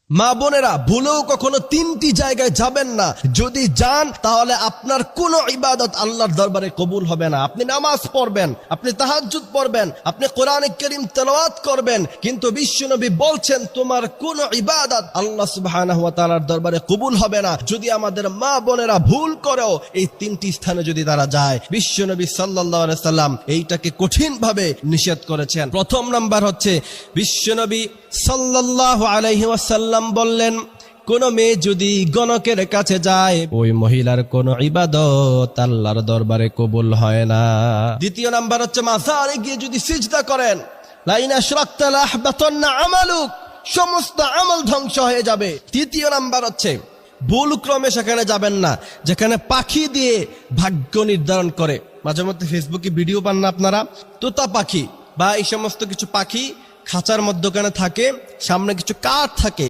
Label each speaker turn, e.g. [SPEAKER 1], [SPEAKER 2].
[SPEAKER 1] মা বোনেরা, ভুলেও কখনো তিনটি জায়গায় যাবেন না। যদি যান তাহলে আপনার কোনো ইবাদত আল্লাহর দরবারে কবুল হবে না। আপনি নামাজ পড়বেন, আপনি তাহাজ্জুদ পড়বেন, আপনি কোরআন কারীম তেলাওয়াত করবেন, কিন্তু বিশ্বনবী বলছেন তোমার কোনো ইবাদত আল্লাহ সুবহানাহু ওয়া তাআলার দরবারে কবুল হবে না যদি আমাদের মা বোনেরা ভুল করেও এই তিনটি স্থানে যদি তারা যায়। বিশ্বনবী সাল্লাল্লাহু আলাইহি সাল্লাম এইটাকে কঠিনভাবে নিষেধ করেছেন। প্রথম নাম্বার হচ্ছে, বিশ্বনবী সাল্লাল্লাহু আলাইহি ওয়াসাল্লাম বললেন, কোন মেয়ে যদি গণকের কাছে যায় ওই মহিলার কোন ইবাদত আল্লাহর দরবারে কবুল হয় না। দ্বিতীয় নাম্বার হচ্ছে, মাজারে গিয়ে যদি সিজদা করেন, লাইন আশরাকতা লাহবাতান্না আমালুক, সমস্ত আমল ধ্বংস হয়ে যাবে। তৃতীয় নাম্বার হচ্ছে, ভুল ক্রমে সেখানে যাবেন না যেখানে পাখি দিয়ে ভাগ্য নির্ধারণ করে। মাঝে মধ্যে ফেসবুকে ভিডিও পান না আপনারা, তোতা পাখি বা এই সমস্ত কিছু পাখি খাঁচার মধ্যখানে থাকে, সামনে কিছু কাঠ থাকে।